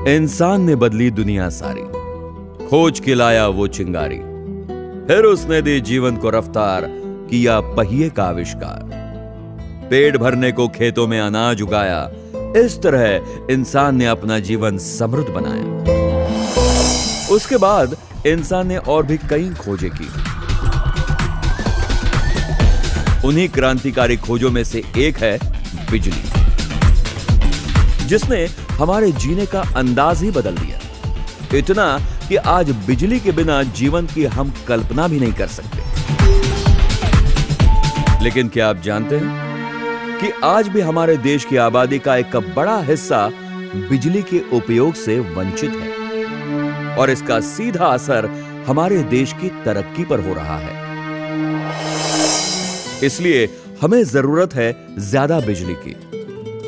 इंसान ने बदली दुनिया सारी, खोज के लाया वो चिंगारी, फिर उसने दी जीवन को रफ्तार, किया पहिए का आविष्कार। पेट भरने को खेतों में अनाज उगाया, इस तरह इंसान ने अपना जीवन समृद्ध बनाया। उसके बाद इंसान ने और भी कई खोजें की। उन्हीं क्रांतिकारी खोजों में से एक है बिजली, जिसने हमारे जीने का अंदाज ही बदल दिया। इतना कि आज बिजली के बिना जीवन की हम कल्पना भी नहीं कर सकते। लेकिन क्या आप जानते हैं कि आज भी हमारे देश की आबादी का एक बड़ा हिस्सा बिजली के उपयोग से वंचित है और इसका सीधा असर हमारे देश की तरक्की पर हो रहा है। इसलिए हमें जरूरत है ज्यादा बिजली की।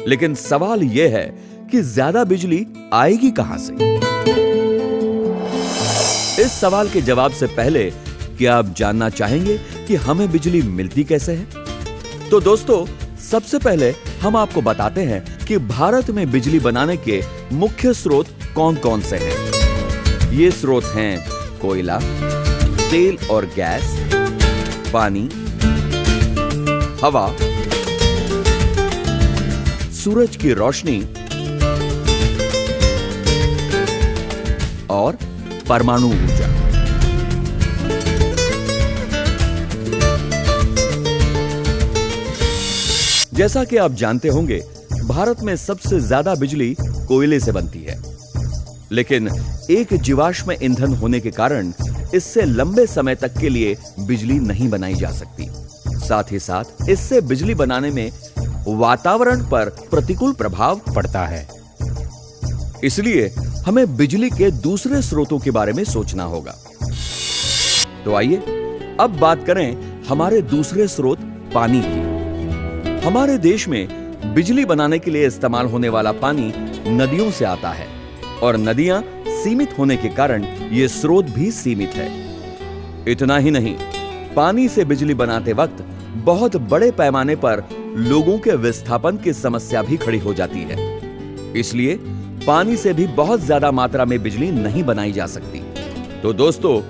लेकिन सवाल यह है कि ज्यादा बिजली आएगी कहां से? इस सवाल के जवाब से पहले क्या आप जानना चाहेंगे कि हमें बिजली मिलती कैसे है? तो दोस्तों, सबसे पहले हम आपको बताते हैं कि भारत में बिजली बनाने के मुख्य स्रोत कौन कौन से हैं। ये स्रोत हैं कोयला, तेल और गैस, पानी, हवा, सूरज की रोशनी और परमाणु ऊर्जा। जैसा कि आप जानते होंगे, भारत में सबसे ज्यादा बिजली कोयले से बनती है। लेकिन एक जीवाश्म ईंधन होने के कारण इससे लंबे समय तक के लिए बिजली नहीं बनाई जा सकती। साथ ही साथ इससे बिजली बनाने में वातावरण पर प्रतिकूल प्रभाव पड़ता है। इसलिए हमें बिजली के दूसरे स्रोतों के बारे में सोचना होगा। तो आइए अब बात करें हमारे दूसरे स्रोत पानी की। हमारे देश में बिजली बनाने के लिए इस्तेमाल होने वाला पानी नदियों से आता है और नदियां सीमित होने के कारण यह स्रोत भी सीमित है। इतना ही नहीं, पानी से बिजली बनाते वक्त बहुत बड़े पैमाने पर लोगों के विस्थापन की समस्या भी खड़ी हो जाती है। इसलिए पानी से भी बहुत ज्यादा मात्रा में बिजली नहीं बनाई जा सकती। तो दोस्तों,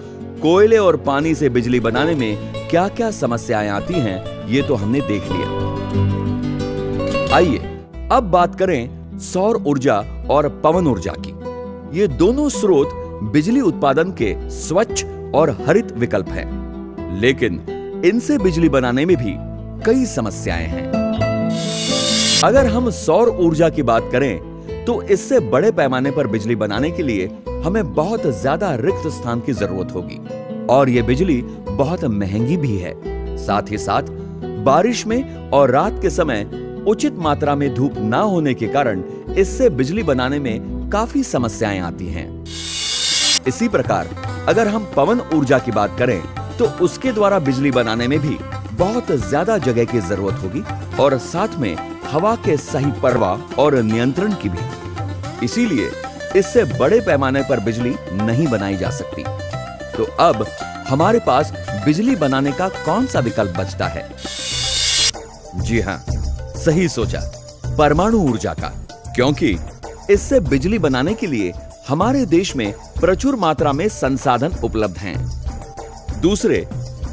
कोयले और पानी से बिजली बनाने में क्या क्या समस्याएं आती हैं, ये तो हमने देख लिया। आइए अब बात करें सौर ऊर्जा और पवन ऊर्जा की। ये दोनों स्रोत बिजली उत्पादन के स्वच्छ और हरित विकल्प हैं। लेकिन इनसे बिजली बनाने में भी कई समस्याएं हैं। अगर हम सौर ऊर्जा की बात करें तो इससे बड़े पैमाने पर बिजली बनाने के लिए हमें बहुत ज्यादा रिक्त स्थान की जरूरत होगी और यह बिजली बहुत महंगी भी है। साथ ही साथ बारिश में और रात के समय उचित मात्रा में धूप ना होने के कारण इससे बिजली बनाने में काफी समस्याएं आती हैं। इसी प्रकार अगर हम पवन ऊर्जा की बात करें तो उसके द्वारा बिजली बनाने में भी बहुत ज्यादा जगह की जरूरत होगी और साथ में हवा के सही प्रवाह और नियंत्रण की भी। इसीलिए इससे बड़े पैमाने पर बिजली नहीं बनाई जा सकती। तो अब हमारे पास बिजली बनाने का कौन सा विकल्प बचता है? जी हां, सही सोचा, परमाणु ऊर्जा का। क्योंकि इससे बिजली बनाने के लिए हमारे देश में प्रचुर मात्रा में संसाधन उपलब्ध हैं। दूसरे,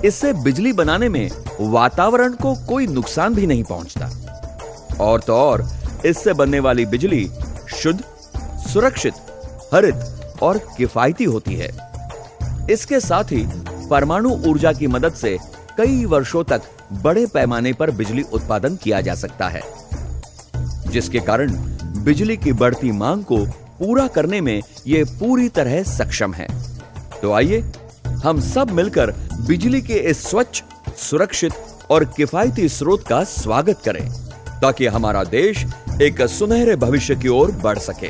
इससे बिजली बनाने में वातावरण को कोई नुकसान भी नहीं पहुंचता। और तो और इससे बनने वाली बिजली शुद्ध, सुरक्षित, हरित और किफायती होती है। इसके साथ ही परमाणु ऊर्जा की मदद से कई वर्षों तक बड़े पैमाने पर बिजली उत्पादन किया जा सकता है, जिसके कारण बिजली की बढ़ती मांग को पूरा करने में यह पूरी तरह सक्षम है। तो आइए हम सब मिलकर बिजली के इस स्वच्छ, सुरक्षित और किफायती स्रोत का स्वागत करें ताकि हमारा देश एक सुनहरे भविष्य की ओर बढ़ सके।